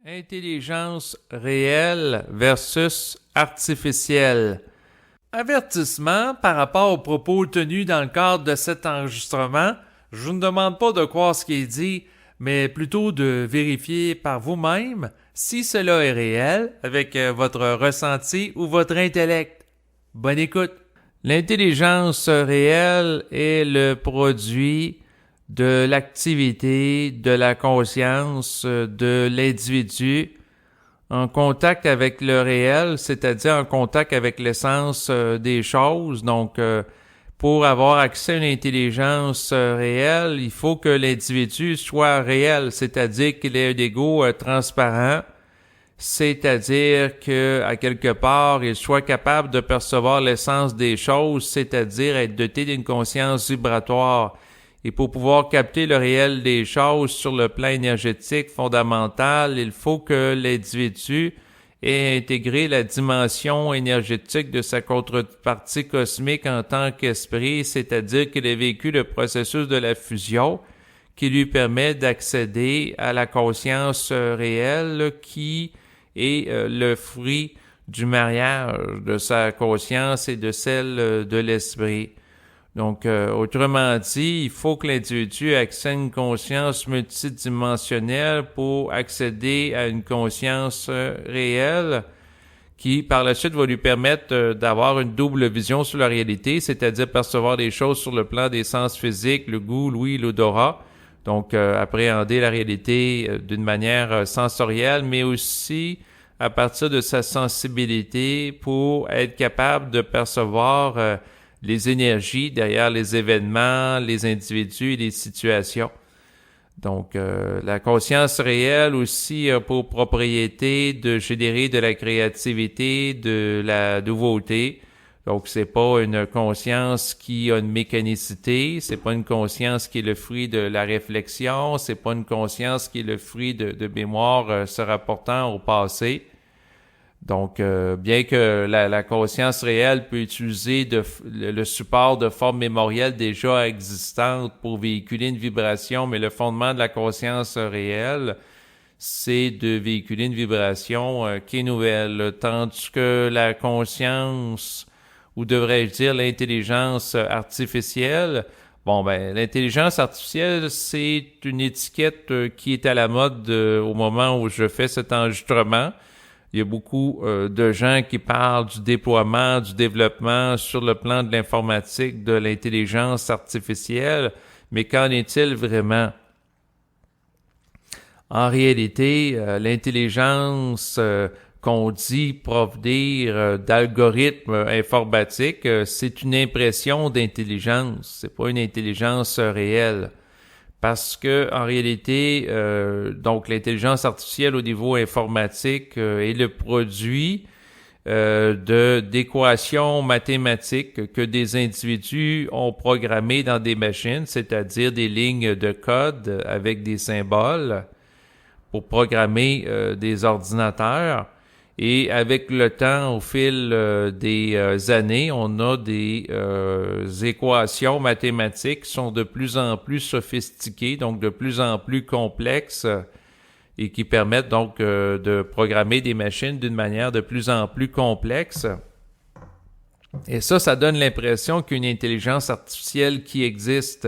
Intelligence réelle versus artificielle. Avertissement par rapport aux propos tenus dans le cadre de cet enregistrement. Je vous ne demande pas de croire ce qui est dit, mais plutôt de vérifier par vous-même si cela est réel avec votre ressenti ou votre intellect. Bonne écoute. L'intelligence réelle est le produit de l'activité, de la conscience de l'individu en contact avec le réel, c'est-à-dire en contact avec l'essence des choses. Donc, pour avoir accès à une intelligence réelle, il faut que l'individu soit réel, c'est-à-dire qu'il ait un ego transparent, c'est-à-dire que à quelque part, il soit capable de percevoir l'essence des choses, c'est-à-dire être doté d'une conscience vibratoire. Et pour pouvoir capter le réel des choses sur le plan énergétique fondamental, il faut que l'individu ait intégré la dimension énergétique de sa contrepartie cosmique en tant qu'esprit, c'est-à-dire qu'il ait vécu le processus de la fusion qui lui permet d'accéder à la conscience réelle qui est le fruit du mariage de sa conscience et de celle de l'esprit. Donc, autrement dit, il faut que l'individu accède à une conscience multidimensionnelle pour accéder à une conscience réelle qui, par la suite, va lui permettre d'avoir une double vision sur la réalité, c'est-à-dire percevoir des choses sur le plan des sens physiques, le goût, l'ouïe, l'odorat. Donc, appréhender la réalité d'une manière sensorielle, mais aussi à partir de sa sensibilité pour être capable de percevoir les énergies derrière les événements, les individus et les situations. Donc, la conscience réelle aussi a pour propriété de générer de la créativité, de la nouveauté. Donc, c'est pas une conscience qui a une mécanicité, c'est pas une conscience qui est le fruit de la réflexion, c'est pas une conscience qui est le fruit de mémoire se rapportant au passé. Donc, bien que la conscience réelle peut utiliser le support de formes mémorielles déjà existantes pour véhiculer une vibration, mais le fondement de la conscience réelle, c'est de véhiculer une vibration qui est nouvelle, tandis que la conscience, ou devrais-je dire l'intelligence artificielle, l'intelligence artificielle, c'est une étiquette qui est à la mode au moment où je fais cet enregistrement. Il y a beaucoup de gens qui parlent du déploiement, du développement sur le plan de l'informatique, de l'intelligence artificielle, mais qu'en est-il vraiment? En réalité, l'intelligence qu'on dit provenir d'algorithmes informatiques, c'est une impression d'intelligence, c'est pas une intelligence réelle. Parce que en réalité, donc l'intelligence artificielle au niveau informatique est le produit d'équations mathématiques que des individus ont programmées dans des machines, c'est-à-dire des lignes de code avec des symboles pour programmer des ordinateurs. Et avec le temps, au fil des années, on a des équations mathématiques qui sont de plus en plus sophistiquées, donc de plus en plus complexes, et qui permettent donc de programmer des machines d'une manière de plus en plus complexe. Et ça donne l'impression qu'une intelligence artificielle qui existe.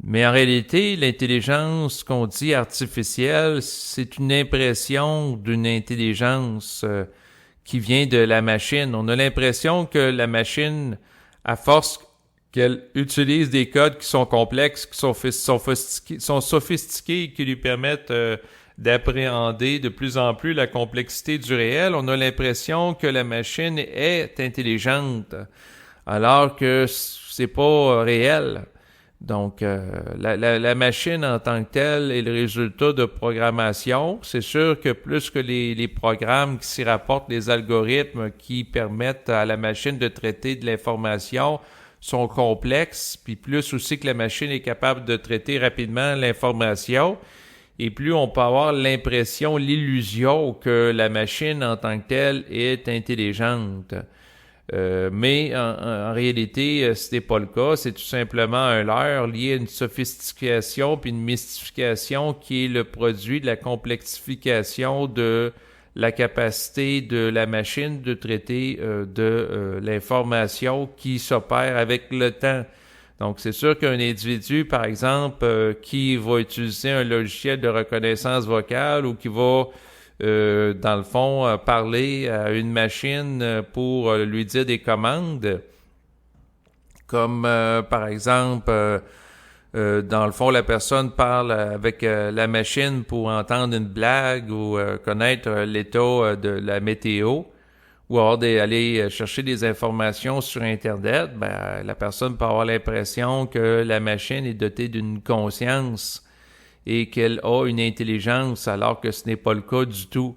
Mais en réalité, l'intelligence qu'on dit artificielle, c'est une impression d'une intelligence qui vient de la machine. On a l'impression que la machine, à force qu'elle utilise des codes qui sont complexes, qui sont sophistiqués et qui lui permettent d'appréhender de plus en plus la complexité du réel, on a l'impression que la machine est intelligente, alors que c'est pas réel. Donc, la machine en tant que telle est le résultat de programmation. C'est sûr que plus que les programmes qui s'y rapportent, les algorithmes qui permettent à la machine de traiter de l'information sont complexes, puis plus aussi que la machine est capable de traiter rapidement l'information, et plus on peut avoir l'impression, l'illusion que la machine en tant que telle est intelligente. Mais en réalité, ce n'est pas le cas. C'est tout simplement un leurre lié à une sophistication puis une mystification qui est le produit de la complexification de la capacité de la machine de traiter de l'information qui s'opère avec le temps. Donc, c'est sûr qu'un individu, par exemple, qui va utiliser un logiciel de reconnaissance vocale ou qui va dans le fond, parler à une machine pour lui dire des commandes, comme par exemple, dans le fond, la personne parle avec la machine pour entendre une blague ou connaître l'état de la météo, ou alors d'aller chercher des informations sur Internet, ben, la personne peut avoir l'impression que la machine est dotée d'une conscience et qu'elle a une intelligence alors que ce n'est pas le cas du tout.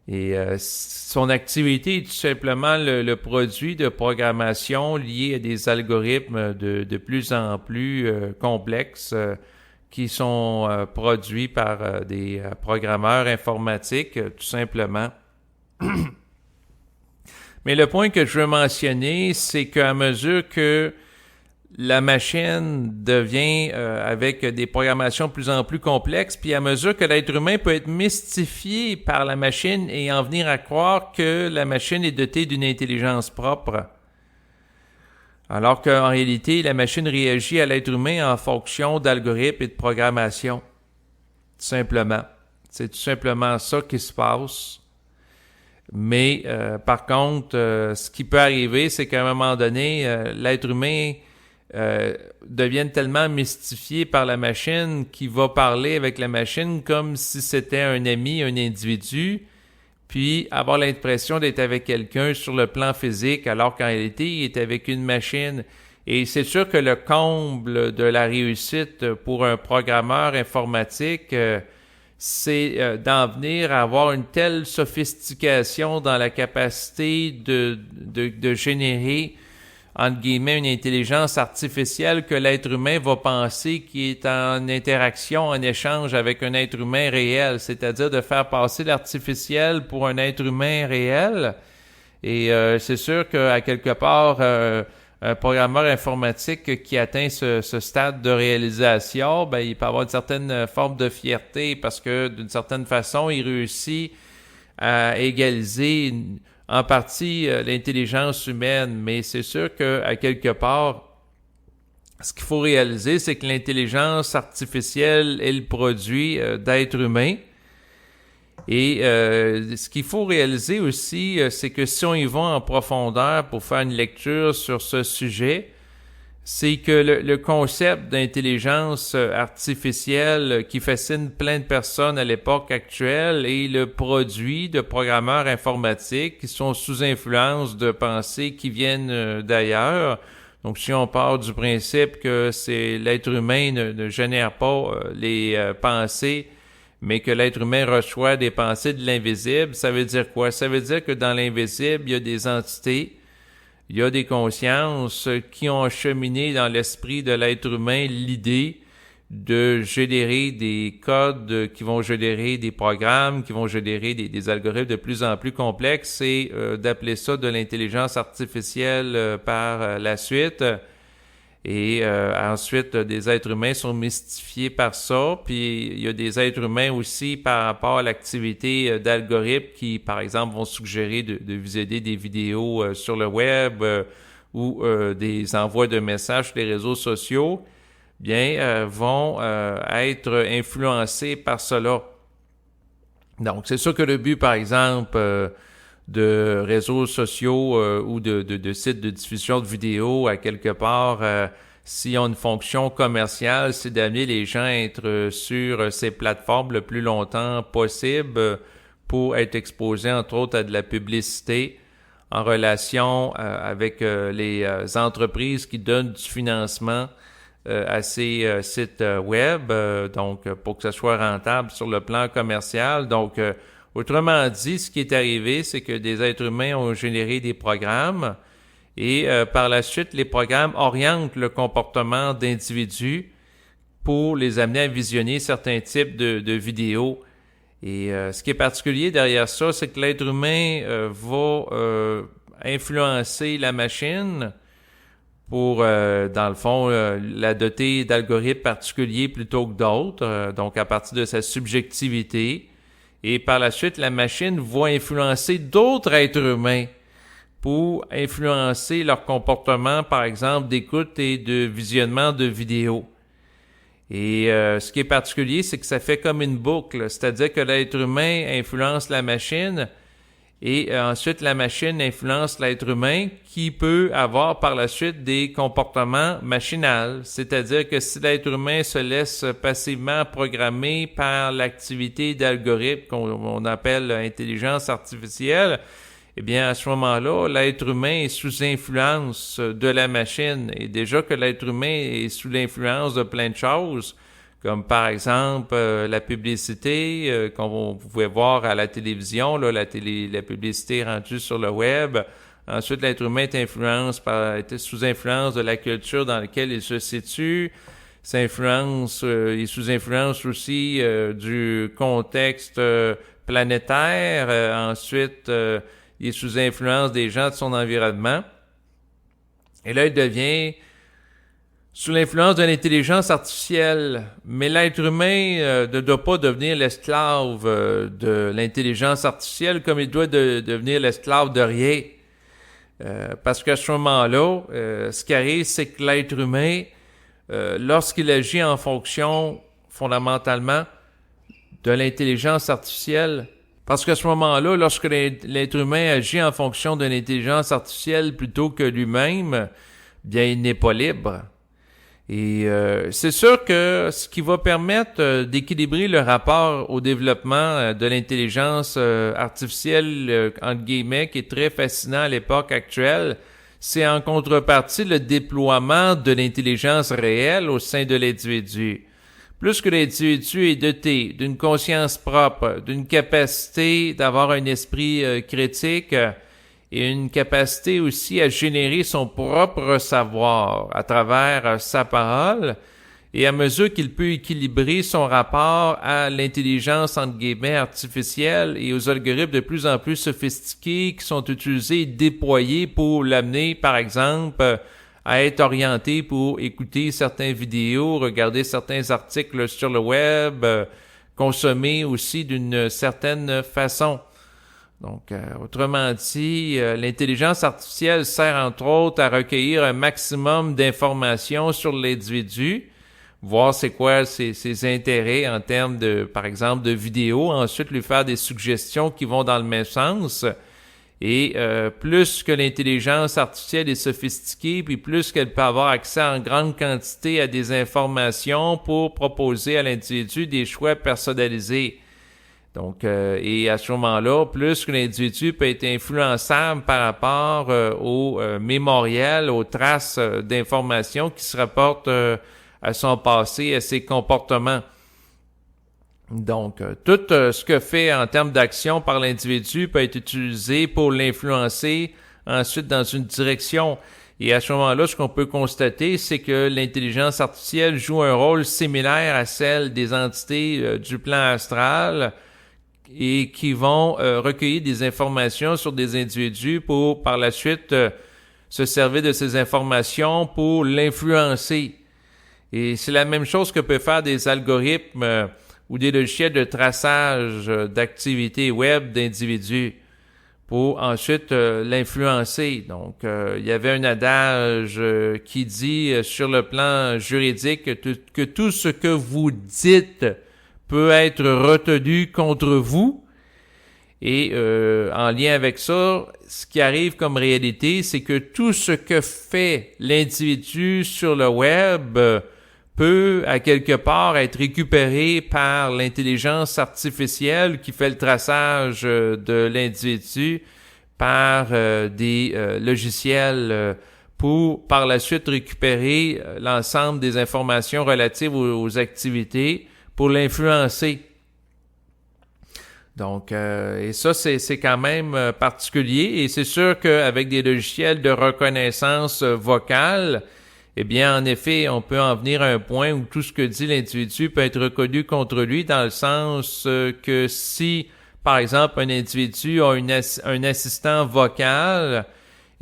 Et son activité est tout simplement le produit de programmation lié à des algorithmes de plus en plus complexes qui sont produits par des programmeurs informatiques, tout simplement. Mais le point que je veux mentionner, c'est qu'à mesure que la machine devient avec des programmations de plus en plus complexes, puis à mesure que l'être humain peut être mystifié par la machine et en venir à croire que la machine est dotée d'une intelligence propre, alors qu'en réalité, la machine réagit à l'être humain en fonction d'algorithmes et de programmation. Tout simplement. C'est tout simplement ça qui se passe. Mais par contre, ce qui peut arriver, c'est qu'à un moment donné, l'être humain deviennent tellement mystifiés par la machine qu'il va parler avec la machine comme si c'était un ami, un individu, puis avoir l'impression d'être avec quelqu'un sur le plan physique, alors qu'en réalité, il est avec une machine. Et c'est sûr que le comble de la réussite pour un programmeur informatique, c'est d'en venir à avoir une telle sophistication dans la capacité de générer entre guillemets, une intelligence artificielle que l'être humain va penser qui est en interaction, en échange avec un être humain réel, c'est-à-dire de faire passer l'artificiel pour un être humain réel. Et c'est sûr qu'à quelque part, un programmeur informatique qui atteint ce stade de réalisation, ben, il peut avoir une certaine forme de fierté parce que d'une certaine façon, il réussit à égaliser en partie l'intelligence humaine, mais c'est sûr qu'à quelque part, ce qu'il faut réaliser, c'est que l'intelligence artificielle est le produit d'êtres humains. Et ce qu'il faut réaliser aussi, c'est que si on y va en profondeur pour faire une lecture sur ce sujet, c'est que le concept d'intelligence artificielle qui fascine plein de personnes à l'époque actuelle est le produit de programmeurs informatiques qui sont sous influence de pensées qui viennent d'ailleurs. Donc, si on part du principe que c'est l'être humain ne génère pas les pensées, mais que l'être humain reçoit des pensées de l'invisible, ça veut dire quoi? Ça veut dire que dans l'invisible, il y a des entités, il y a des consciences qui ont cheminé dans l'esprit de l'être humain l'idée de générer des codes qui vont générer des programmes, qui vont générer des algorithmes de plus en plus complexes et d'appeler ça de l'intelligence artificielle par la suite. Et ensuite, des êtres humains sont mystifiés par ça. Puis il y a des êtres humains aussi par rapport à l'activité d'algorithmes qui, par exemple, vont suggérer de visionner des vidéos sur le web ou des envois de messages sur les réseaux sociaux, bien, vont être influencés par cela. Donc, c'est sûr que le but, par exemple, de réseaux sociaux ou de sites de diffusion de vidéos à quelque part, s'ils ont une fonction commerciale, c'est d'amener les gens à être sur ces plateformes le plus longtemps possible pour être exposés, entre autres, à de la publicité en relation avec les entreprises qui donnent du financement à ces sites web, donc pour que ça soit rentable sur le plan commercial. Donc, autrement dit, ce qui est arrivé, c'est que des êtres humains ont généré des programmes et par la suite, les programmes orientent le comportement d'individus pour les amener à visionner certains types de vidéos. Et ce qui est particulier derrière ça, c'est que l'être humain va influencer la machine pour, dans le fond, la doter d'algorithmes particuliers plutôt que d'autres, donc à partir de sa subjectivité. Et par la suite, la machine va influencer d'autres êtres humains pour influencer leur comportement, par exemple, d'écoute et de visionnement de vidéos. Et ce qui est particulier, c'est que ça fait comme une boucle, c'est-à-dire que l'être humain influence la machine et ensuite la machine influence l'être humain qui peut avoir par la suite des comportements machinaux. C'est-à-dire que si l'être humain se laisse passivement programmer par l'activité d'algorithmes qu'on appelle intelligence artificielle, eh bien, à ce moment-là, l'être humain est sous influence de la machine. Et déjà que l'être humain est sous l'influence de plein de choses, comme par exemple la publicité qu'on vous pouvez voir à la télévision, là, la publicité rendue sur le web. Ensuite, l'être humain est sous influence de la culture dans laquelle il se situe. Il est sous influence aussi du contexte planétaire. Ensuite, il est sous influence des gens de son environnement. Et là, il devient sous l'influence de l'intelligence artificielle. Mais l'être humain ne doit pas devenir l'esclave de l'intelligence artificielle comme il doit devenir l'esclave de rien. Parce qu'à ce moment-là, ce qui arrive, c'est que l'être humain, lorsqu'il agit en fonction, fondamentalement, de l'intelligence artificielle, parce qu'à ce moment-là, lorsque l'être humain agit en fonction de l'intelligence artificielle plutôt que lui-même, bien, il n'est pas libre. Et c'est sûr que ce qui va permettre d'équilibrer le rapport au développement de l'intelligence artificielle, entre guillemets, qui est très fascinant à l'époque actuelle, c'est en contrepartie le déploiement de l'intelligence réelle au sein de l'individu. Plus que l'individu est doté d'une conscience propre, d'une capacité d'avoir un esprit critique et une capacité aussi à générer son propre savoir à travers sa parole, et à mesure qu'il peut équilibrer son rapport à l'intelligence entre guillemets artificielle et aux algorithmes de plus en plus sophistiqués qui sont utilisés et déployés pour l'amener, par exemple, à être orienté pour écouter certaines vidéos, regarder certains articles sur le web, consommer aussi d'une certaine façon. Donc, autrement dit, l'intelligence artificielle sert entre autres à recueillir un maximum d'informations sur l'individu, voir c'est quoi ses intérêts en termes de, par exemple, de vidéos, ensuite lui faire des suggestions qui vont dans le même sens. Et plus que l'intelligence artificielle est sophistiquée, puis plus qu'elle peut avoir accès en grande quantité à des informations pour proposer à l'individu des choix personnalisés. Donc, et à ce moment-là, plus que l'individu peut être influençable par rapport au mémorial, aux traces d'informations qui se rapportent à son passé, à ses comportements. Donc, tout ce que fait en termes d'action par l'individu peut être utilisé pour l'influencer ensuite dans une direction. Et à ce moment-là, ce qu'on peut constater, c'est que l'intelligence artificielle joue un rôle similaire à celle des entités du plan astral et qui vont recueillir des informations sur des individus pour, par la suite, se servir de ces informations pour l'influencer. Et c'est la même chose que peuvent faire des algorithmes ou des logiciels de traçage d'activités web d'individus pour ensuite l'influencer. Donc, il y avait un adage qui dit sur le plan juridique que tout ce que vous dites peut être retenu contre vous. Et en lien avec ça, ce qui arrive comme réalité, c'est que tout ce que fait l'individu sur le web peut, à quelque part, être récupéré par l'intelligence artificielle qui fait le traçage de l'individu par des logiciels pour, par la suite, récupérer l'ensemble des informations relatives aux activités pour l'influencer. Donc, et ça, c'est quand même particulier. Et c'est sûr qu'avec des logiciels de reconnaissance vocale, eh bien, en effet, on peut en venir à un point où tout ce que dit l'individu peut être reconnu contre lui, dans le sens que si, par exemple, un individu a un assistant vocal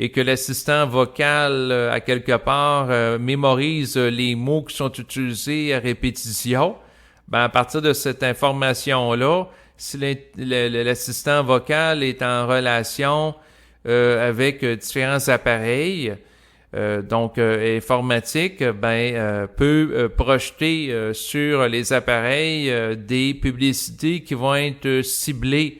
et que l'assistant vocal, à quelque part, mémorise les mots qui sont utilisés à répétition, ben à partir de cette information-là, si l'assistant vocal est en relation avec différents appareils, informatiques, peut projeter sur les appareils des publicités qui vont être ciblées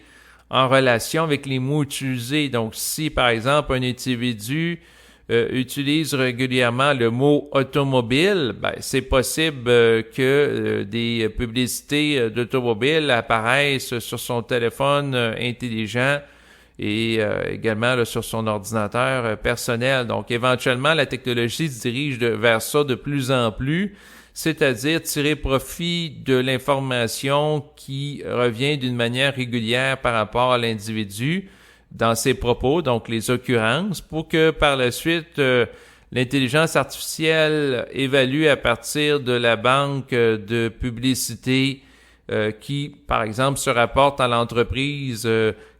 en relation avec les mots utilisés. Donc, si, par exemple, un individu utilise régulièrement le mot automobile, ben, c'est possible que des publicités d'automobile apparaissent sur son téléphone intelligent et également là, sur son ordinateur personnel. Donc, éventuellement, la technologie se dirige vers ça de plus en plus, c'est-à-dire tirer profit de l'information qui revient d'une manière régulière par rapport à l'individu dans ses propos, donc les occurrences, pour que par la suite, l'intelligence artificielle évalue à partir de la banque de publicité qui, par exemple, se rapporte à l'entreprise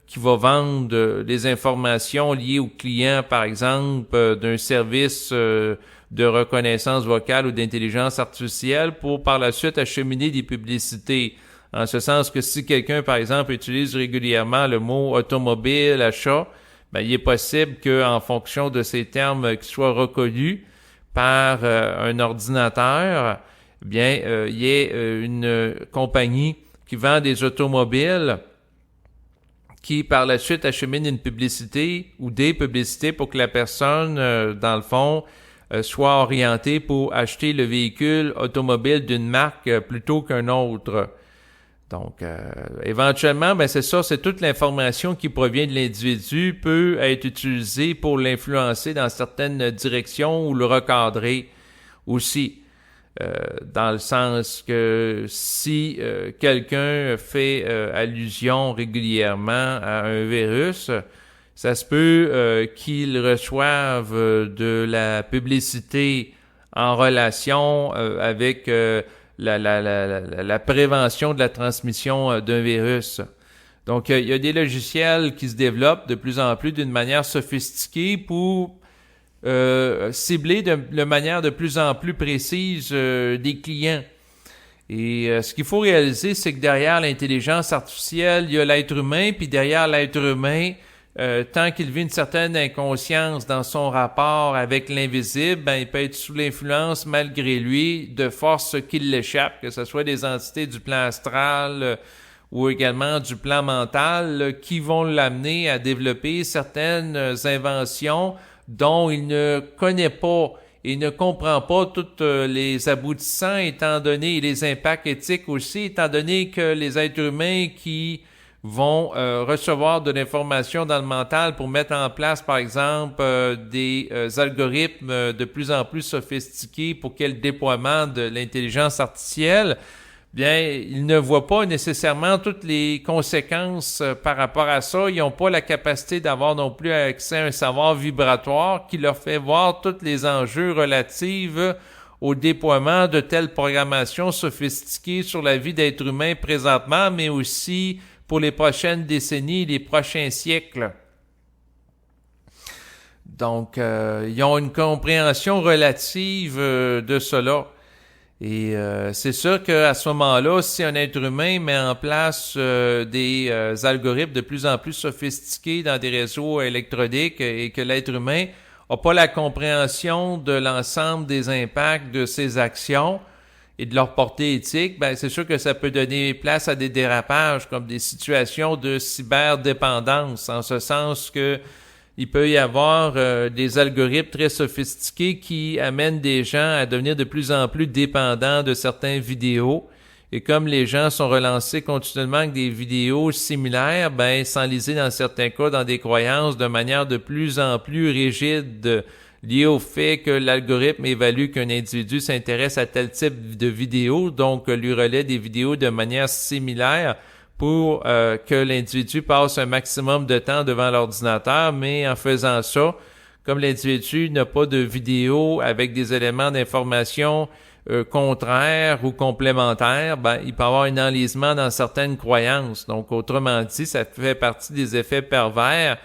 qui va vendre des informations liées aux clients, par exemple, d'un service de reconnaissance vocale ou d'intelligence artificielle pour par la suite acheminer des publicités. En ce sens que si quelqu'un, par exemple, utilise régulièrement le mot automobile, achat, ben, il est possible qu'en fonction de ces termes qui soient reconnus par un ordinateur, il y ait une compagnie qui vend des automobiles qui par la suite achemine une publicité ou des publicités pour que la personne, dans le fond, soit orientée pour acheter le véhicule automobile d'une marque plutôt qu'un autre. Donc, éventuellement, ben c'est ça, c'est toute l'information qui provient de l'individu peut être utilisée pour l'influencer dans certaines directions ou le recadrer aussi. Dans le sens que si quelqu'un fait allusion régulièrement à un virus, ça se peut qu'il reçoive de la publicité en relation avec la prévention de la transmission d'un virus. Donc, il y a des logiciels qui se développent de plus en plus d'une manière sophistiquée pour cibler de manière de plus en plus précise des clients. Et ce qu'il faut réaliser, c'est que derrière l'intelligence artificielle, il y a l'être humain, puis derrière l'être humain, tant qu'il vit une certaine inconscience dans son rapport avec l'invisible, ben, il peut être sous l'influence, malgré lui, de forces qui l'échappent, que ce soit des entités du plan astral ou également du plan mental, qui vont l'amener à développer certaines inventions dont il ne connaît pas et ne comprend pas tous les aboutissants, étant donné, et les impacts éthiques aussi, étant donné que les êtres humains qui vont recevoir de l'information dans le mental pour mettre en place, par exemple, des algorithmes de plus en plus sophistiqués pour quel déploiement de l'intelligence artificielle, bien, ils ne voient pas nécessairement toutes les conséquences par rapport à ça. Ils n'ont pas la capacité d'avoir non plus accès à un savoir vibratoire qui leur fait voir tous les enjeux relatifs au déploiement de telles programmations sophistiquées sur la vie d'être humain présentement, mais aussi pour les prochaines décennies, les prochains siècles. Donc, ils ont une compréhension relative de cela. Et c'est sûr qu'à ce moment-là, si un être humain met en place des algorithmes de plus en plus sophistiqués dans des réseaux électroniques et que l'être humain n'a pas la compréhension de l'ensemble des impacts de ses actions et de leur portée éthique, ben c'est sûr que ça peut donner place à des dérapages comme des situations de cyberdépendance, en ce sens que il peut y avoir des algorithmes très sophistiqués qui amènent des gens à devenir de plus en plus dépendants de certaines vidéos. Et comme les gens sont relancés continuellement avec des vidéos similaires, ben s'enliser dans certains cas dans des croyances de manière de plus en plus rigide, lié au fait que l'algorithme évalue qu'un individu s'intéresse à tel type de vidéo, donc lui relaie des vidéos de manière similaire pour que l'individu passe un maximum de temps devant l'ordinateur, mais en faisant ça, comme l'individu n'a pas de vidéo avec des éléments d'information contraires ou complémentaires, ben, il peut avoir un enlisement dans certaines croyances. Donc, autrement dit, ça fait partie des effets pervers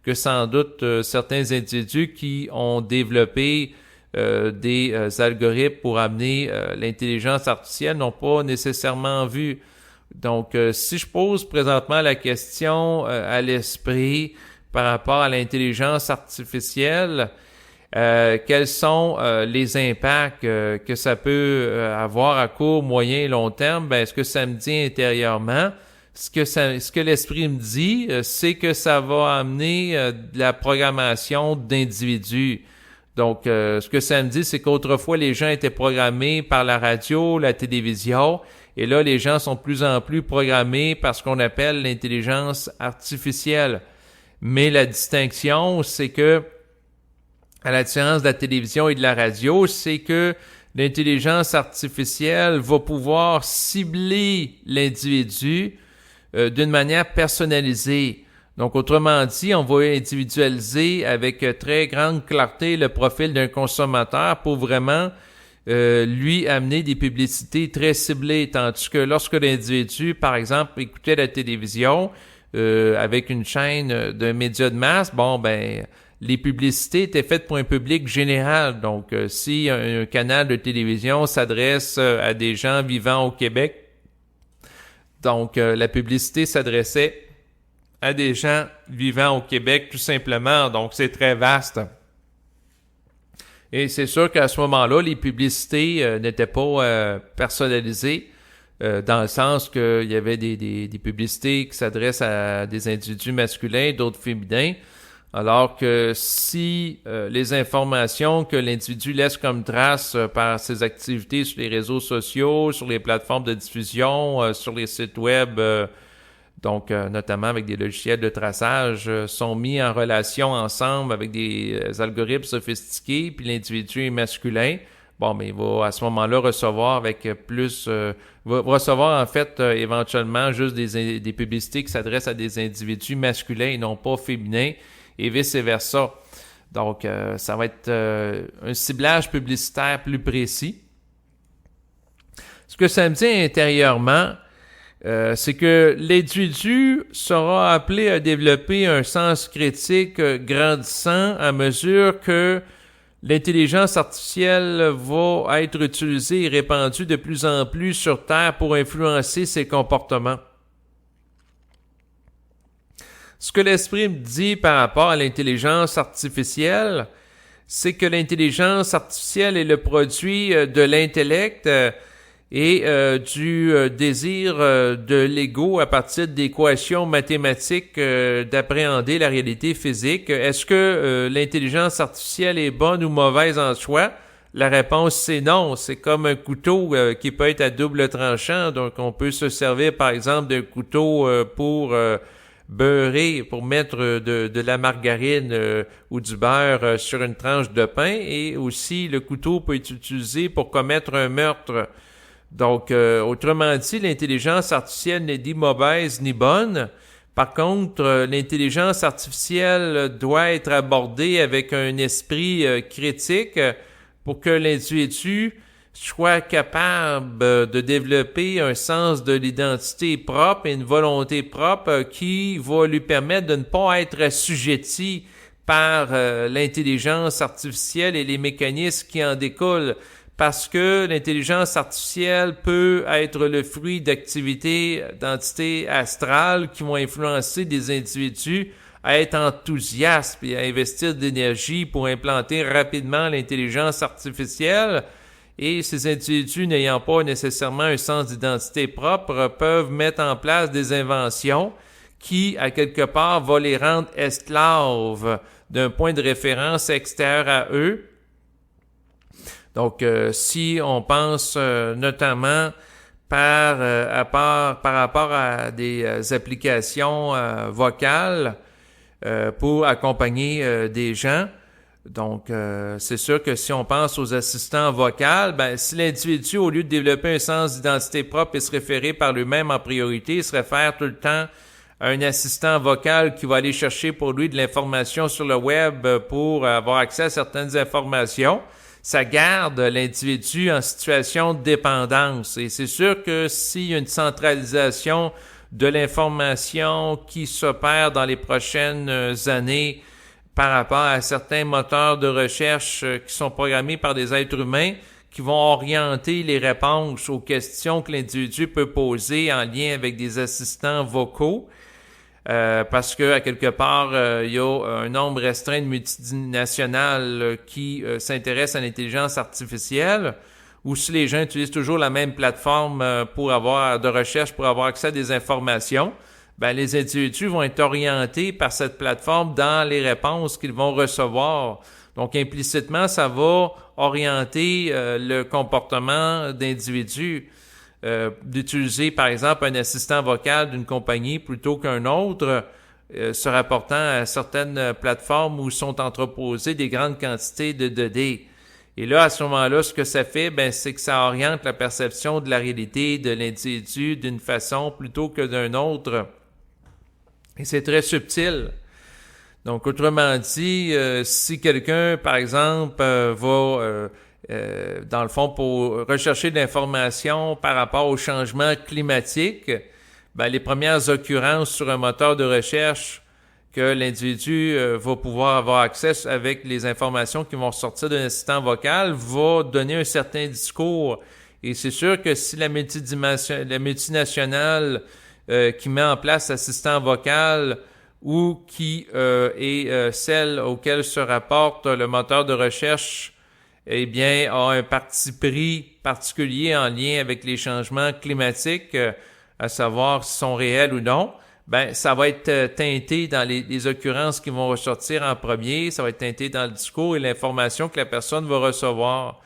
que sans doute certains individus qui ont développé des algorithmes pour amener l'intelligence artificielle n'ont pas nécessairement vu. Donc, si je pose présentement la question à l'esprit par rapport à l'intelligence artificielle, quels sont les impacts que ça peut avoir à court, moyen et long terme? Ben, ce que ça me dit intérieurement, ce que l'esprit me dit, c'est que ça va amener de la programmation d'individus. Donc, ce que ça me dit, c'est qu'autrefois, les gens étaient programmés par la radio, la télévision, et là, les gens sont de plus en plus programmés par ce qu'on appelle l'intelligence artificielle. Mais la distinction, c'est que, à la différence de la télévision et de la radio, c'est que l'intelligence artificielle va pouvoir cibler l'individu d'une manière personnalisée. Donc, autrement dit, on va individualiser avec très grande clarté le profil d'un consommateur pour vraiment lui amener des publicités très ciblées. Tandis que lorsque l'individu, par exemple, écoutait la télévision avec une chaîne d'un média de masse, les publicités étaient faites pour un public général. Donc, si un canal de télévision s'adresse à des gens vivant au Québec, donc la publicité s'adressait à des gens vivant au Québec, tout simplement. Donc, c'est très vaste. Et c'est sûr qu'à ce moment-là, les publicités n'étaient pas personnalisées, dans le sens qu'il y avait des publicités qui s'adressent à des individus masculins, d'autres féminins, alors que si les informations que l'individu laisse comme trace par ses activités sur les réseaux sociaux, sur les plateformes de diffusion, sur les sites web, donc notamment avec des logiciels de traçage, sont mis en relation ensemble avec des algorithmes sophistiqués, puis l'individu est masculin, il va à ce moment-là recevoir avec plus... va recevoir en fait éventuellement juste des publicités qui s'adressent à des individus masculins et non pas féminins, et vice-versa. Donc, ça va être un ciblage publicitaire plus précis. Ce que ça me dit intérieurement, c'est que l'individu sera appelé à développer un sens critique grandissant à mesure que l'intelligence artificielle va être utilisée et répandue de plus en plus sur Terre pour influencer ses comportements. Ce que l'esprit me dit par rapport à l'intelligence artificielle, c'est que l'intelligence artificielle est le produit de l'intellect et du désir de l'ego à partir d'équations mathématiques d'appréhender la réalité physique. Est-ce que l'intelligence artificielle est bonne ou mauvaise en soi? La réponse, c'est non. C'est comme un couteau qui peut être à double tranchant. Donc, on peut se servir, par exemple, d'un couteau pour beurrer, pour mettre de la margarine ou du beurre sur une tranche de pain. Et aussi, le couteau peut être utilisé pour commettre un meurtre. Donc, autrement dit, l'intelligence artificielle n'est ni mauvaise ni bonne. Par contre, l'intelligence artificielle doit être abordée avec un esprit critique pour que l'individu soit capable de développer un sens de l'identité propre et une volonté propre qui va lui permettre de ne pas être assujetti par l'intelligence artificielle et les mécanismes qui en découlent. Parce que l'intelligence artificielle peut être le fruit d'activités d'entités astrales qui vont influencer des individus à être enthousiastes et à investir d'énergie pour implanter rapidement l'intelligence artificielle. Et ces individus n'ayant pas nécessairement un sens d'identité propre peuvent mettre en place des inventions qui, à quelque part, vont les rendre esclaves d'un point de référence extérieur à eux. Donc, si on pense notamment par rapport à des applications vocales pour accompagner des gens, donc c'est sûr que si on pense aux assistants vocaux, si l'individu, au lieu de développer un sens d'identité propre et se référer par lui-même en priorité, se réfère tout le temps à un assistant vocal qui va aller chercher pour lui de l'information sur le web pour avoir accès à certaines informations, ça garde l'individu en situation de dépendance. Et c'est sûr que s'il y a une centralisation de l'information qui s'opère dans les prochaines années par rapport à certains moteurs de recherche qui sont programmés par des êtres humains qui vont orienter les réponses aux questions que l'individu peut poser en lien avec des assistants vocaux. Parce que à quelque part, il y a un nombre restreint de multinationales qui s'intéressent à l'intelligence artificielle, ou si les gens utilisent toujours la même plateforme de recherche pour avoir accès à des informations, ben les individus vont être orientés par cette plateforme dans les réponses qu'ils vont recevoir. Donc implicitement, ça va orienter le comportement d'individus. D'utiliser, par exemple, un assistant vocal d'une compagnie plutôt qu'un autre, se rapportant à certaines plateformes où sont entreposées des grandes quantités de données. Et là, à ce moment-là, ce que ça fait, c'est que ça oriente la perception de la réalité de l'individu d'une façon plutôt que d'une autre. Et c'est très subtil. Donc, autrement dit, si quelqu'un, par exemple, va... dans le fond, pour rechercher de l'information par rapport au changement climatique, les premières occurrences sur un moteur de recherche que l'individu va pouvoir avoir accès avec les informations qui vont sortir d'un assistant vocal va donner un certain discours. Et c'est sûr que si la multinationale qui met en place l'assistant vocal ou qui est celle auquel se rapporte le moteur de recherche a un parti pris particulier en lien avec les changements climatiques, à savoir s'ils sont réels ou non, ça va être teinté dans les occurrences qui vont ressortir en premier, ça va être teinté dans le discours et l'information que la personne va recevoir.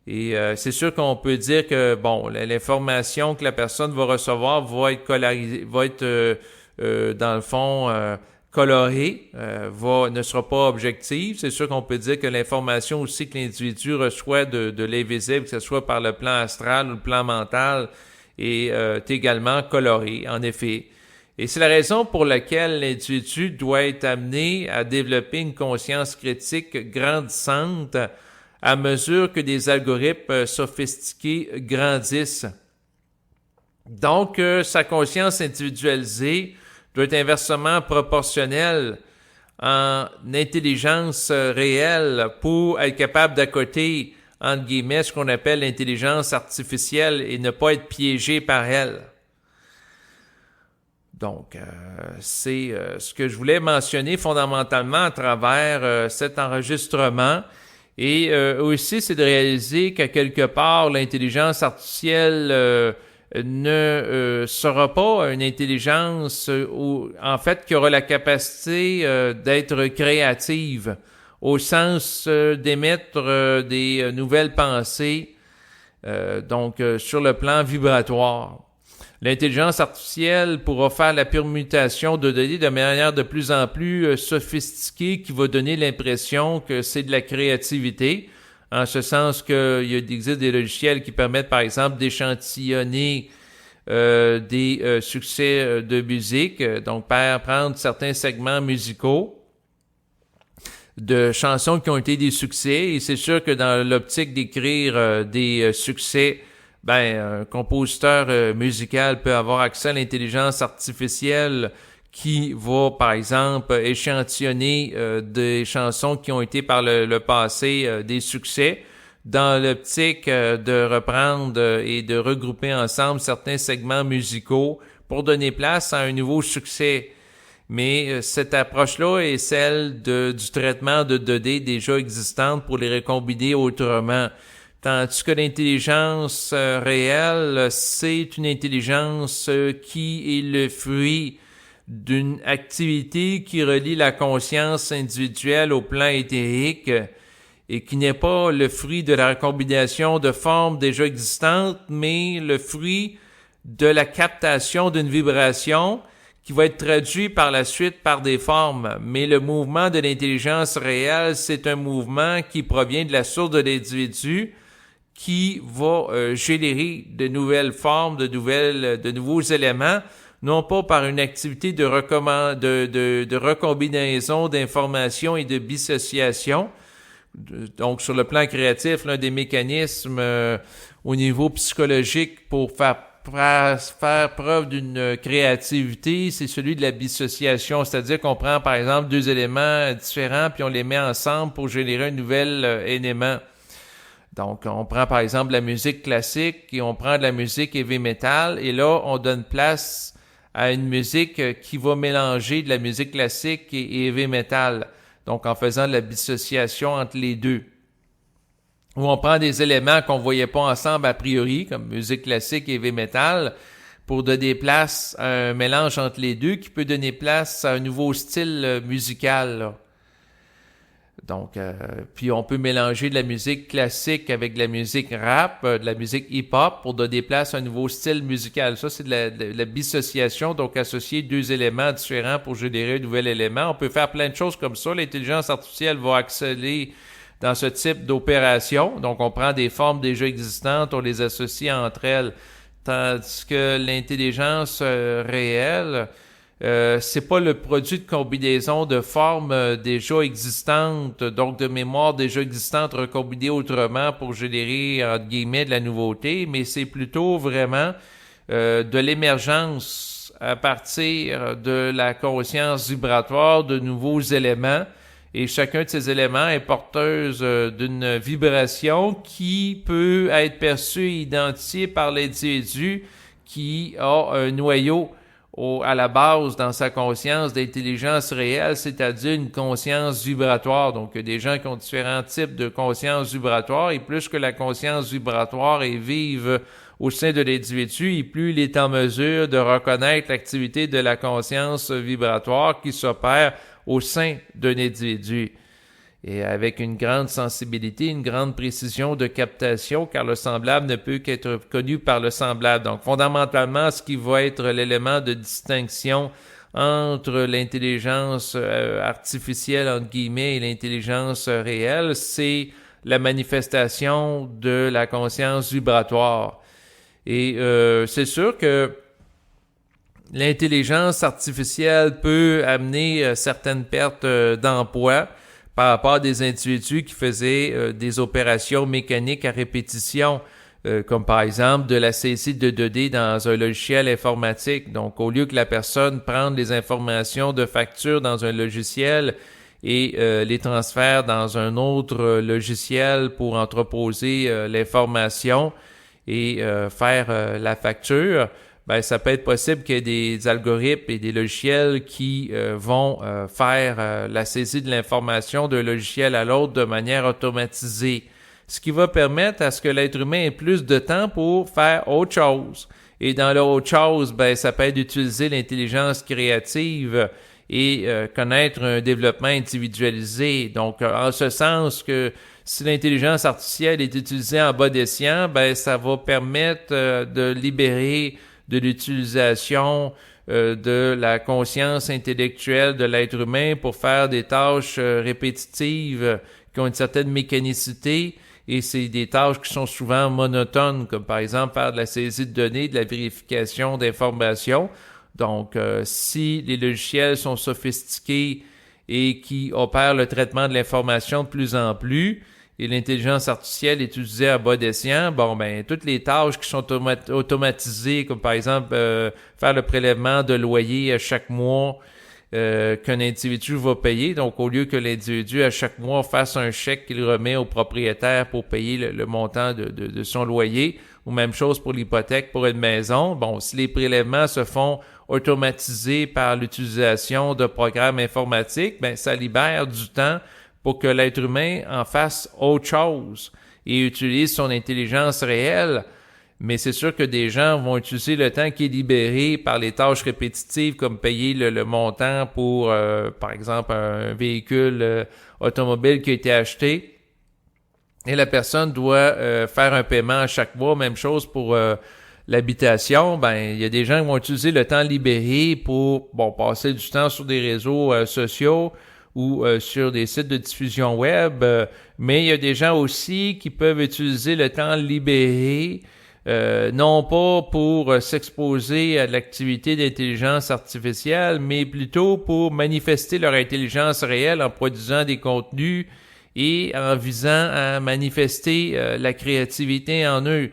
Et c'est sûr qu'on peut dire que, l'information que la personne va recevoir va être dans le fond... colorée, ne sera pas objective. C'est sûr qu'on peut dire que l'information aussi que l'individu reçoit de l'invisible, que ce soit par le plan astral ou le plan mental, est également colorée, en effet. Et c'est la raison pour laquelle l'individu doit être amené à développer une conscience critique grandissante à mesure que des algorithmes sophistiqués grandissent. Donc, sa conscience individualisée doit être inversement proportionnelle en intelligence réelle pour être capable d'accoter, entre guillemets, ce qu'on appelle l'intelligence artificielle et ne pas être piégé par elle. Donc, c'est ce que je voulais mentionner fondamentalement à travers cet enregistrement. Et aussi, c'est de réaliser qu'à quelque part, l'intelligence artificielle ne sera pas une intelligence qui aura la capacité d'être créative au sens d'émettre des nouvelles pensées sur le plan vibratoire. L'intelligence artificielle pourra faire la permutation de données de manière de plus en plus sophistiquée qui va donner l'impression que c'est de la créativité, en ce sens qu'il existe des logiciels qui permettent, par exemple, d'échantillonner des succès de musique, donc prendre certains segments musicaux de chansons qui ont été des succès, et c'est sûr que dans l'optique d'écrire des succès, un compositeur musical peut avoir accès à l'intelligence artificielle qui va, par exemple, échantillonner des chansons qui ont été par le passé des succès, dans l'optique de reprendre et de regrouper ensemble certains segments musicaux pour donner place à un nouveau succès. Mais cette approche-là est celle du traitement de données déjà existantes pour les recombiner autrement. Tandis que l'intelligence réelle, c'est une intelligence qui est le fruit d'une activité qui relie la conscience individuelle au plan éthérique et qui n'est pas le fruit de la recombination de formes déjà existantes, mais le fruit de la captation d'une vibration qui va être traduit par la suite par des formes. Mais le mouvement de l'intelligence réelle, c'est un mouvement qui provient de la source de l'individu, qui va générer de nouvelles formes, de nouveaux éléments, non pas par une activité de recombinaison d'informations et de dissociation. Donc, sur le plan créatif, l'un des mécanismes au niveau psychologique pour faire faire preuve d'une créativité, c'est celui de la dissociation, c'est-à-dire qu'on prend par exemple deux éléments différents puis on les met ensemble pour générer un nouvel élément. Donc, on prend par exemple la musique classique et on prend de la musique heavy metal et là, on donne place à une musique qui va mélanger de la musique classique et heavy metal. Donc, en faisant de la dissociation entre les deux. Ou on prend des éléments qu'on voyait pas ensemble a priori, comme musique classique et heavy metal, pour donner place à un mélange entre les deux qui peut donner place à un nouveau style musical, là. Donc, puis on peut mélanger de la musique classique avec de la musique rap, de la musique hip-hop pour donner place à un nouveau style musical. Ça, c'est de la dissociation, donc associer deux éléments différents pour générer un nouvel élément. On peut faire plein de choses comme ça. L'intelligence artificielle va exceller dans ce type d'opération. Donc, on prend des formes déjà existantes, on les associe entre elles. Tandis que l'intelligence réelle, c'est pas le produit de combinaison de formes déjà existantes, donc de mémoire déjà existante recombinées autrement pour générer, entre guillemets, de la nouveauté, mais c'est plutôt vraiment de l'émergence à partir de la conscience vibratoire de nouveaux éléments. Et chacun de ces éléments est porteuse d'une vibration qui peut être perçue et identifiée par l'individu qui a un noyau à la base dans sa conscience d'intelligence réelle, c'est-à-dire une conscience vibratoire. Donc, il y a des gens qui ont différents types de conscience vibratoire et plus que la conscience vibratoire est vive au sein de l'individu et plus il est en mesure de reconnaître l'activité de la conscience vibratoire qui s'opère au sein d'un individu. Et avec une grande sensibilité, une grande précision de captation, car le semblable ne peut qu'être connu par le semblable. Donc, fondamentalement, ce qui va être l'élément de distinction entre l'intelligence artificielle, entre guillemets, et l'intelligence réelle, c'est la manifestation de la conscience vibratoire. Et c'est sûr que l'intelligence artificielle peut amener certaines pertes d'emploi par rapport à des individus qui faisaient des opérations mécaniques à répétition, comme par exemple de la saisie de données dans un logiciel informatique. Donc, au lieu que la personne prenne les informations de facture dans un logiciel et les transfère dans un autre logiciel pour entreposer l'information et faire la facture, ben ça peut être possible qu'il y ait des algorithmes et des logiciels qui vont faire la saisie de l'information d'un logiciel à l'autre de manière automatisée, ce qui va permettre à ce que l'être humain ait plus de temps pour faire autre chose. Et dans l'autre chose, ben ça peut être d'utiliser l'intelligence créative et connaître un développement individualisé. Donc, en ce sens que si l'intelligence artificielle est utilisée en bas escient, ben ça va permettre de libérer de l'utilisation de la conscience intellectuelle de l'être humain pour faire des tâches répétitives qui ont une certaine mécanicité et c'est des tâches qui sont souvent monotones, comme par exemple faire de la saisie de données, de la vérification d'informations. Donc, si les logiciels sont sophistiqués et qui opèrent le traitement de l'information de plus en plus, et l'intelligence artificielle est utilisée à bas escient, bon, ben, toutes les tâches qui sont automatisées, comme par exemple faire le prélèvement de loyer à chaque mois qu'un individu va payer. Donc, au lieu que l'individu, à chaque mois, fasse un chèque qu'il remet au propriétaire pour payer le montant de son loyer, ou même chose pour l'hypothèque pour une maison. Bon, si les prélèvements se font automatisés par l'utilisation de programmes informatiques, ben, ça libère du temps pour que l'être humain en fasse autre chose et utilise son intelligence réelle. Mais c'est sûr que des gens vont utiliser le temps qui est libéré par les tâches répétitives comme payer le montant pour, par exemple, un véhicule automobile qui a été acheté. Et la personne doit faire un paiement à chaque mois. Même chose pour l'habitation. Ben, il y a des gens qui vont utiliser le temps libéré pour passer du temps sur des réseaux sociaux ou sur des sites de diffusion web, mais il y a des gens aussi qui peuvent utiliser le temps libéré, non pas pour s'exposer à l'activité d'intelligence artificielle, mais plutôt pour manifester leur intelligence réelle en produisant des contenus et en visant à manifester la créativité en eux.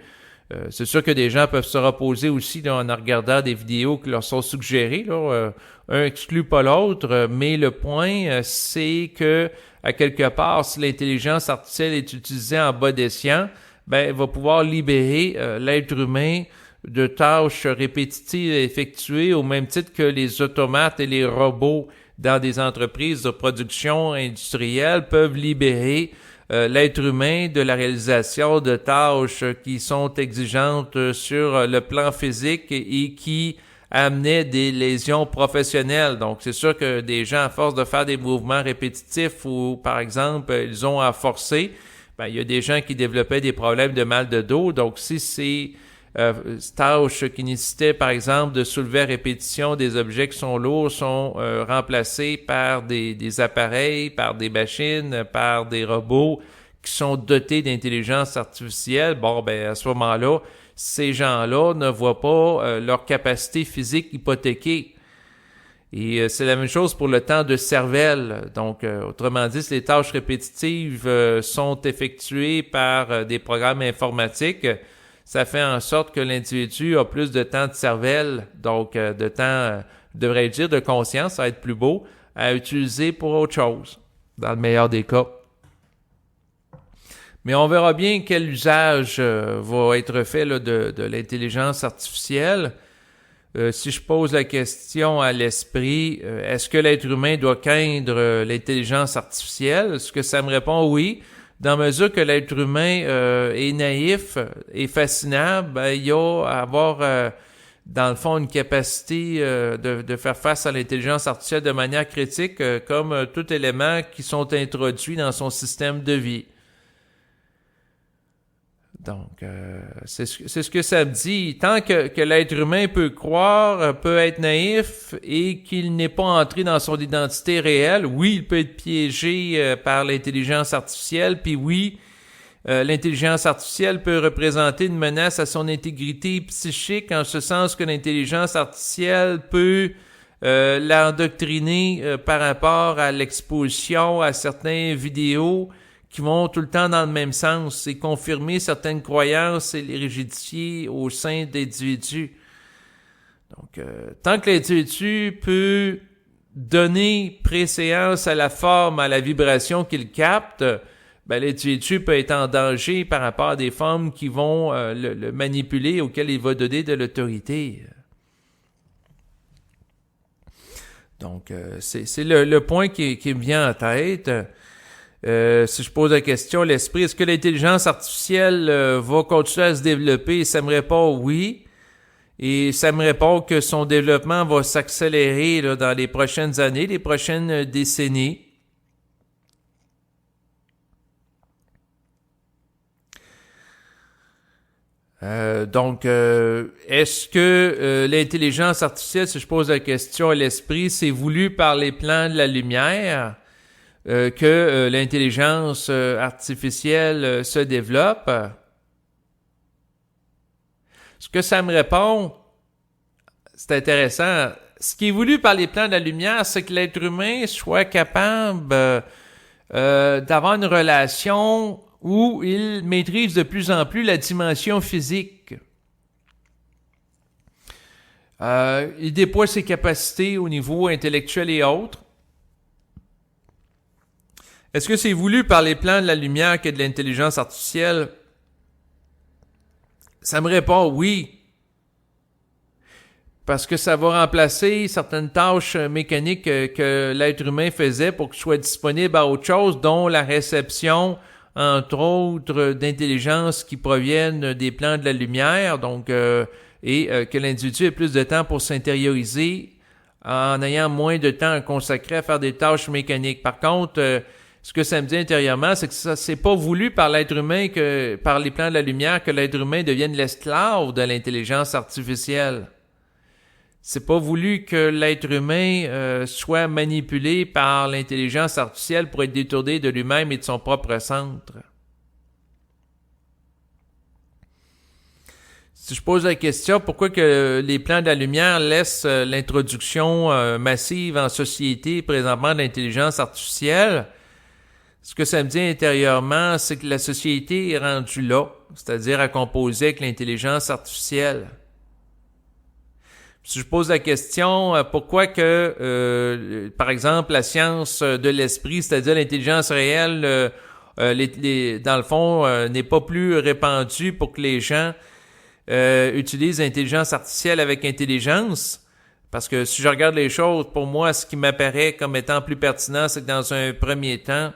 C'est sûr que des gens peuvent se reposer aussi là, en regardant des vidéos qui leur sont suggérées. Là, un exclut pas l'autre, mais le point, c'est que à quelque part, si l'intelligence artificielle est utilisée en bas escient, ben, elle va pouvoir libérer l'être humain de tâches répétitives à effectuer au même titre que les automates et les robots dans des entreprises de production industrielle peuvent libérer l'être humain de la réalisation de tâches qui sont exigeantes sur le plan physique et qui amenaient des lésions professionnelles. Donc, c'est sûr que des gens, à force de faire des mouvements répétitifs ou, par exemple, ils ont à forcer, ben, il y a des gens qui développaient des problèmes de mal de dos. Donc, si ces tâches qui nécessitaient, par exemple, de soulever à répétition des objets qui sont lourds sont remplacées par des appareils, par des machines, par des robots qui sont dotés d'intelligence artificielle, bon, ben, à ce moment-là, ces gens-là ne voient pas leur capacité physique hypothéquée. Et c'est la même chose pour le temps de cervelle. Donc, autrement dit, si les tâches répétitives sont effectuées par des programmes informatiques, ça fait en sorte que l'individu a plus de temps de cervelle, donc de temps, devrais-je dire, de conscience, ça va être plus beau, à utiliser pour autre chose, dans le meilleur des cas. Mais on verra bien quel usage va être fait là, de l'intelligence artificielle. Si je pose la question à l'esprit, est-ce que l'être humain doit craindre l'intelligence artificielle? Est-ce que ça me répond oui? Dans mesure que l'être humain est naïf et fascinable, ben, il y a à avoir, dans le fond, une capacité de faire face à l'intelligence artificielle de manière critique, comme tout élément qui sont introduits dans son système de vie. Donc, c'est ce que ça me dit. Tant que l'être humain peut croire, peut être naïf et qu'il n'est pas entré dans son identité réelle, oui, il peut être piégé par l'intelligence artificielle, puis oui, l'intelligence artificielle peut représenter une menace à son intégrité psychique, en ce sens que l'intelligence artificielle peut l'endoctriner par rapport à l'exposition à certaines vidéos qui vont tout le temps dans le même sens et confirmer certaines croyances et les rigidifier au sein d'individus. Donc, tant que l'individu peut donner préséance à la forme, à la vibration qu'il capte, ben, l'individu peut être en danger par rapport à des formes qui vont le manipuler, auxquelles il va donner de l'autorité. Donc, c'est le point qui me vient en tête. Si je pose la question, l'esprit, est-ce que l'intelligence artificielle va continuer à se développer? Ça me répond oui. Et ça me répond que son développement va s'accélérer là, dans les prochaines années, les prochaines décennies. Donc, est-ce que l'intelligence artificielle, si je pose la question à l'esprit, c'est voulu par les plans de la lumière? Que l'intelligence artificielle se développe. Ce que ça me répond, c'est intéressant. Ce qui est voulu par les plans de la lumière, c'est que l'être humain soit capable d'avoir une relation où il maîtrise de plus en plus la dimension physique. Il déploie ses capacités au niveau intellectuel et autres. Est-ce que c'est voulu par les plans de la lumière que de l'intelligence artificielle? Ça me répond oui. Parce que ça va remplacer certaines tâches mécaniques que l'être humain faisait pour qu'il soit disponible à autre chose, dont la réception, entre autres, d'intelligence qui proviennent des plans de la lumière, donc et que l'individu ait plus de temps pour s'intérioriser en ayant moins de temps à consacrer à faire des tâches mécaniques. Par contre, ce que ça me dit intérieurement, c'est que ça, c'est pas voulu par l'être humain que, par les plans de la lumière, que l'être humain devienne l'esclave de l'intelligence artificielle. C'est pas voulu que l'être humain soit manipulé par l'intelligence artificielle pour être détourné de lui-même et de son propre centre. Si je pose la question, pourquoi que les plans de la lumière laissent l'introduction massive en société présentement de l'intelligence artificielle? Ce que ça me dit intérieurement, c'est que la société est rendue là, c'est-à-dire à composer avec l'intelligence artificielle. Si je pose la question, pourquoi que, par exemple, la science de l'esprit, c'est-à-dire l'intelligence réelle, dans le fond, n'est pas plus répandue pour que les gens utilisent l'intelligence artificielle avec intelligence? Parce que si je regarde les choses, pour moi, ce qui m'apparaît comme étant plus pertinent, c'est que dans un premier temps,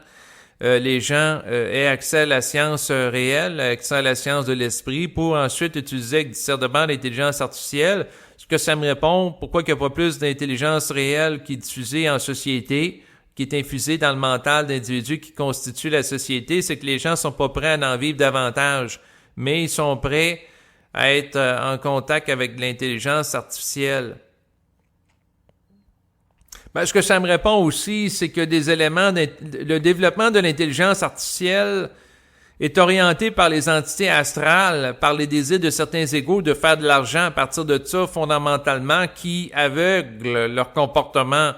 les gens aient accès à la science réelle, accès à la science de l'esprit, pour ensuite utiliser avec discernement l'intelligence artificielle. Ce que ça me répond, pourquoi il n'y a pas plus d'intelligence réelle qui est diffusée en société, qui est infusée dans le mental d'individus qui constituent la société, c'est que les gens sont pas prêts à en vivre davantage, mais ils sont prêts à être en contact avec l'intelligence artificielle. Ce que ça me répond aussi, c'est que le développement de l'intelligence artificielle est orienté par les entités astrales, par les désirs de certains égos de faire de l'argent à partir de ça, fondamentalement, qui aveuglent leur comportement.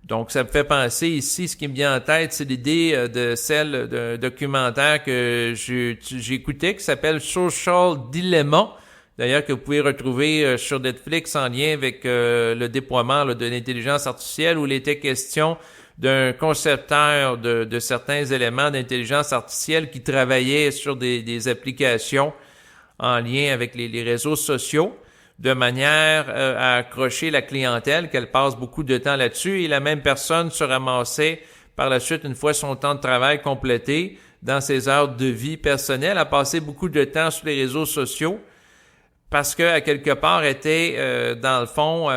Donc, ça me fait penser ici, ce qui me vient en tête, c'est l'idée de celle d'un documentaire que j'écoutais qui s'appelle Social Dilemma. D'ailleurs, que vous pouvez retrouver sur Netflix en lien avec le déploiement de l'intelligence artificielle, où il était question d'un concepteur de certains éléments d'intelligence artificielle qui travaillait sur des applications en lien avec les réseaux sociaux, de manière à accrocher la clientèle, qu'elle passe beaucoup de temps là-dessus, et la même personne se ramassait par la suite, une fois son temps de travail complété, dans ses heures de vie personnelle, à passer beaucoup de temps sur les réseaux sociaux, parce que à quelque part était dans le fond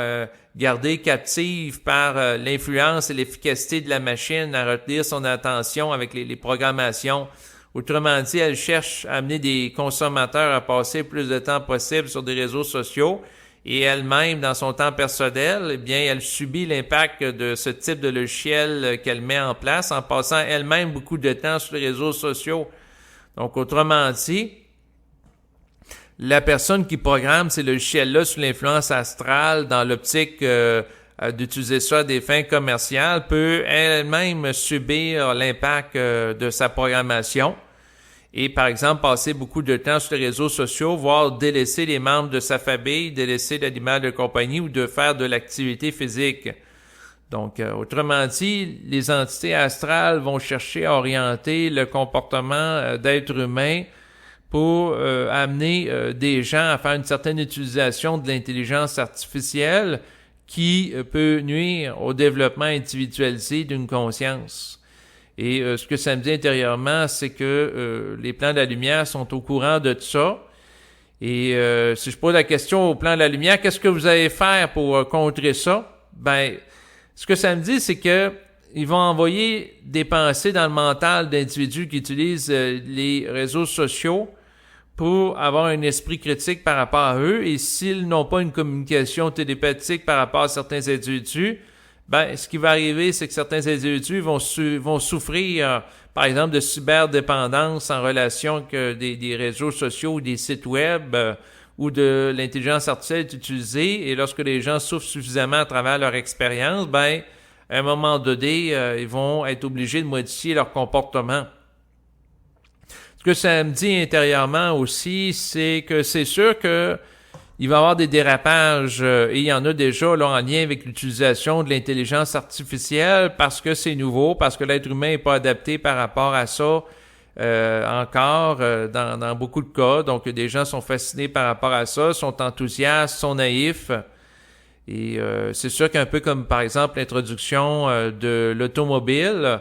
gardée captive par l'influence et l'efficacité de la machine à retenir son attention avec les programmations. Autrement dit, elle cherche à amener des consommateurs à passer plus de temps possible sur des réseaux sociaux, et elle-même, dans son temps personnel, eh bien, elle subit l'impact de ce type de logiciel qu'elle met en place en passant elle-même beaucoup de temps sur les réseaux sociaux. Donc, autrement dit, la personne qui programme ces logiciels-là sous l'influence astrale dans l'optique d'utiliser ça à des fins commerciales peut elle-même subir l'impact de sa programmation et, par exemple, passer beaucoup de temps sur les réseaux sociaux, voire délaisser les membres de sa famille, délaisser l'animal de compagnie ou de faire de l'activité physique. Donc, autrement dit, les entités astrales vont chercher à orienter le comportement d'être humain pour amener des gens à faire une certaine utilisation de l'intelligence artificielle qui peut nuire au développement individualisé d'une conscience. Et ce que ça me dit intérieurement, c'est que les plans de la lumière sont au courant de tout ça. Et si je pose la question au plan de la lumière, qu'est-ce que vous allez faire pour contrer ça? Ce que ça me dit, c'est que ils vont envoyer des pensées dans le mental d'individus qui utilisent les réseaux sociaux pour avoir un esprit critique par rapport à eux, et s'ils n'ont pas une communication télépathique par rapport à certains individus, ce qui va arriver, c'est que certains individus vont souffrir, par exemple, de cyberdépendance en relation avec des réseaux sociaux ou des sites web où de l'intelligence artificielle est utilisée, et lorsque les gens souffrent suffisamment à travers leur expérience, à un moment donné, ils vont être obligés de modifier leur comportement. Ce que ça me dit intérieurement aussi, c'est que c'est sûr que il va y avoir des dérapages, et il y en a déjà là en lien avec l'utilisation de l'intelligence artificielle, parce que c'est nouveau, parce que l'être humain n'est pas adapté par rapport à ça encore dans beaucoup de cas. Donc, des gens sont fascinés par rapport à ça, sont enthousiastes, sont naïfs. Et c'est sûr qu'un peu comme, par exemple, l'introduction de l'automobile,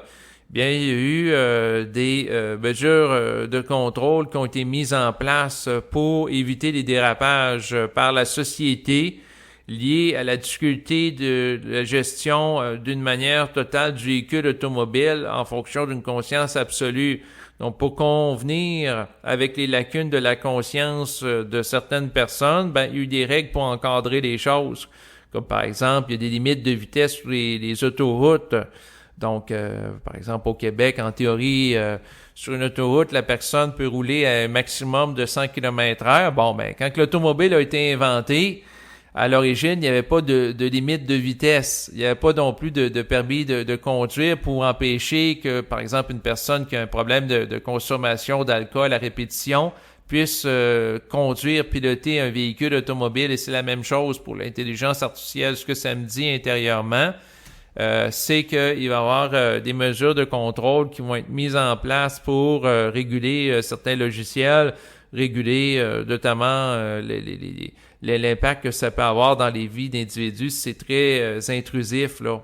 bien, il y a eu des mesures de contrôle qui ont été mises en place pour éviter les dérapages par la société liés à la difficulté de la gestion d'une manière totale du véhicule automobile en fonction d'une conscience absolue. Donc, pour convenir avec les lacunes de la conscience de certaines personnes, il y a eu des règles pour encadrer les choses. Comme par exemple, il y a des limites de vitesse sur les autoroutes. Donc, par exemple, au Québec, en théorie, sur une autoroute, la personne peut rouler à un maximum de 100 km/h. Quand l'automobile a été inventée, à l'origine, il n'y avait pas de limite de vitesse. Il n'y avait pas non plus de permis de conduire pour empêcher que, par exemple, une personne qui a un problème de consommation d'alcool à répétition puisse conduire, piloter un véhicule automobile. Et c'est la même chose pour l'intelligence artificielle. Ce que ça me dit intérieurement, c'est qu'il va y avoir des mesures de contrôle qui vont être mises en place pour réguler certains logiciels, réguler notamment l'impact que ça peut avoir dans les vies d'individus si c'est très intrusif, là.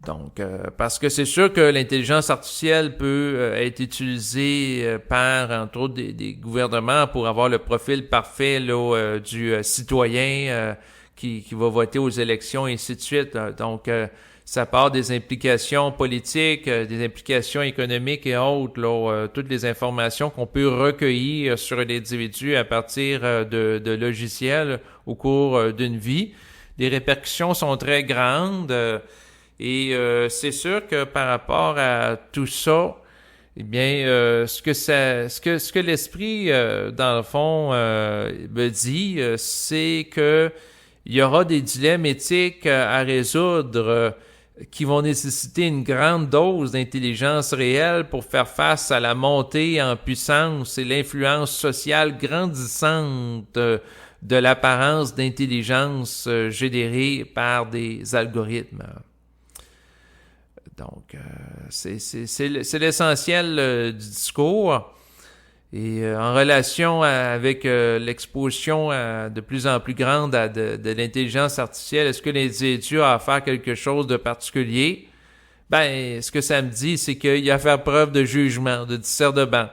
Donc, parce que c'est sûr que l'intelligence artificielle peut être utilisée par, entre autres, des gouvernements pour avoir le profil parfait là, du citoyen qui va voter aux élections et ainsi de suite. Donc, ça part des implications politiques, des implications économiques et autres, là, toutes les informations qu'on peut recueillir sur un individu à partir de logiciels au cours d'une vie. Les répercussions sont très grandes. Et c'est sûr que par rapport à tout ça, eh bien, ce que l'esprit, dans le fond, me dit, c'est que il y aura des dilemmes éthiques à résoudre qui vont nécessiter une grande dose d'intelligence réelle pour faire face à la montée en puissance et l'influence sociale grandissante de l'apparence d'intelligence générée par des algorithmes. Donc, c'est l'essentiel du discours. Et en relation avec l'exposition de plus en plus grande de l'intelligence artificielle, est-ce que l'individu a à faire quelque chose de particulier? Ben, ce que ça me dit, c'est qu'il a à faire preuve de jugement, de discernement.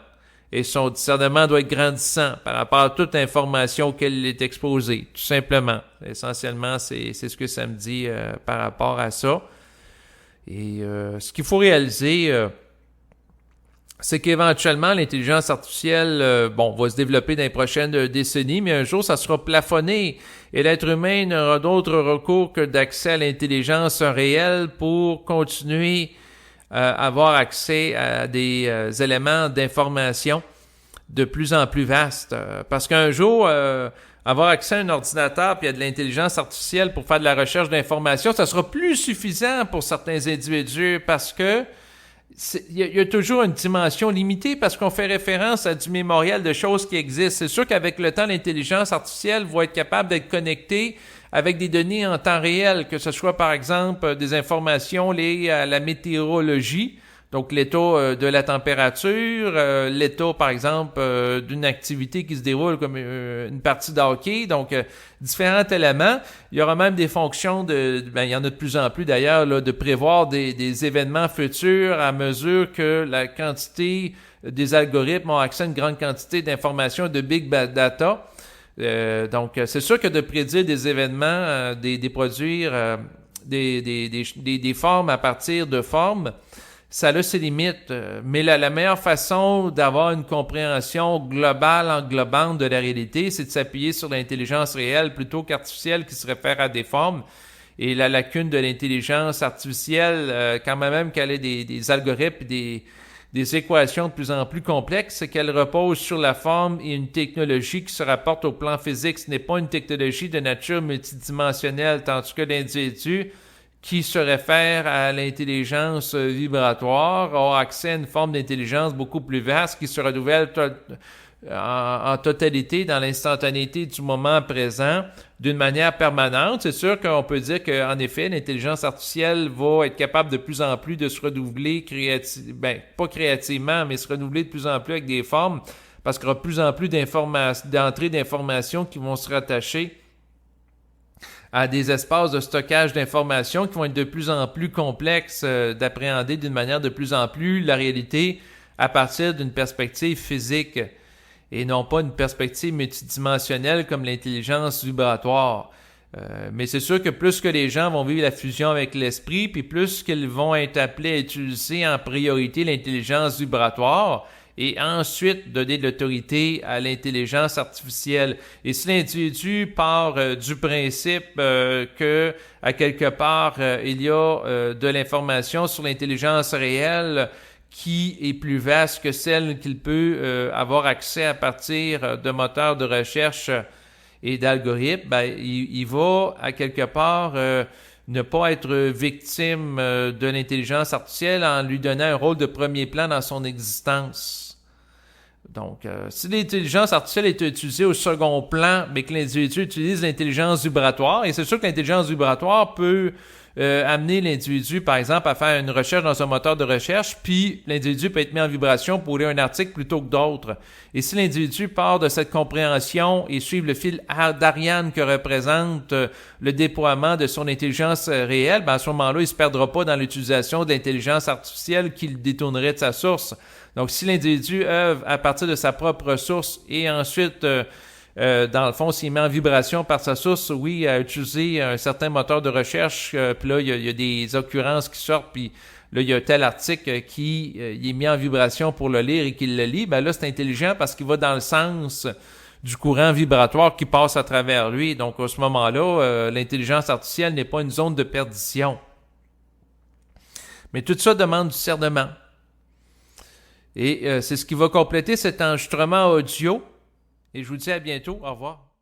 Et son discernement doit être grandissant par rapport à toute information auquel il est exposé, tout simplement. Essentiellement, c'est ce que ça me dit par rapport à ça. Et ce qu'il faut réaliser, c'est qu'éventuellement, l'intelligence artificielle, va se développer dans les prochaines décennies, mais un jour, ça sera plafonné. Et l'être humain n'aura d'autre recours que d'accès à l'intelligence réelle pour continuer à avoir accès à des éléments d'information de plus en plus vastes. Parce qu'un jour, avoir accès à un ordinateur puis à de l'intelligence artificielle pour faire de la recherche d'informations, ça sera plus suffisant pour certains individus parce que il y a toujours une dimension limitée parce qu'on fait référence à du mémorial de choses qui existent. C'est sûr qu'avec le temps, l'intelligence artificielle va être capable d'être connectée avec des données en temps réel, que ce soit par exemple des informations liées à la météorologie, donc l'état de la température, l'état par exemple d'une activité qui se déroule comme une partie de hockey, donc différents éléments. Il y aura même des fonctions il y en a de plus en plus d'ailleurs, là, de prévoir des événements futurs à mesure que la quantité des algorithmes ont accès à une grande quantité d'informations de big data. Donc c'est sûr que de prédire des événements, produire des formes à partir de formes, ça a ses limites, mais la meilleure façon d'avoir une compréhension globale, englobante de la réalité, c'est de s'appuyer sur l'intelligence réelle plutôt qu'artificielle qui se réfère à des formes. Et la lacune de l'intelligence artificielle, quand même qu'elle ait des algorithmes et des équations de plus en plus complexes, c'est qu'elle repose sur la forme et une technologie qui se rapporte au plan physique. Ce n'est pas une technologie de nature multidimensionnelle, tandis que l'individu qui se réfère à l'intelligence vibratoire a accès à une forme d'intelligence beaucoup plus vaste qui se renouvelle en totalité dans l'instantanéité du moment présent d'une manière permanente. C'est sûr qu'on peut dire qu'en effet, l'intelligence artificielle va être capable de plus en plus de se renouveler pas créativement, mais se renouveler de plus en plus avec des formes parce qu'il y aura de plus en plus d'entrées d'informations qui vont se rattacher à des espaces de stockage d'informations qui vont être de plus en plus complexes d'appréhender d'une manière de plus en plus la réalité à partir d'une perspective physique et non pas une perspective multidimensionnelle comme l'intelligence vibratoire. Mais c'est sûr que plus que les gens vont vivre la fusion avec l'esprit, puis plus qu'ils vont être appelés à utiliser en priorité l'intelligence vibratoire, et ensuite donner de l'autorité à l'intelligence artificielle. Et si l'individu part du principe que à quelque part il y a de l'information sur l'intelligence réelle qui est plus vaste que celle qu'il peut avoir accès à partir de moteurs de recherche et d'algorithmes, ben, il va à quelque part ne pas être victime de l'intelligence artificielle en lui donnant un rôle de premier plan dans son existence. Donc, si l'intelligence artificielle est utilisée au second plan, mais que l'individu utilise l'intelligence vibratoire, et c'est sûr que l'intelligence vibratoire peut amener l'individu, par exemple, à faire une recherche dans un moteur de recherche, puis l'individu peut être mis en vibration pour lire un article plutôt que d'autres. Et si l'individu part de cette compréhension et suit le fil d'Ariane que représente le déploiement de son intelligence réelle, ben à ce moment-là, il ne se perdra pas dans l'utilisation de l'intelligence artificielle qui le détournerait de sa source. Donc, si l'individu œuvre à partir de sa propre source et ensuite, dans le fond, s'il met en vibration par sa source, oui, à utiliser un certain moteur de recherche, puis là, il y a des occurrences qui sortent, puis là, il y a tel article qui il est mis en vibration pour le lire et qu'il le lit, ben là, c'est intelligent parce qu'il va dans le sens du courant vibratoire qui passe à travers lui. Donc, à ce moment-là, l'intelligence artificielle n'est pas une zone de perdition. Mais tout ça demande du discernement. Et c'est ce qui va compléter cet enregistrement audio. Et je vous dis à bientôt. Au revoir.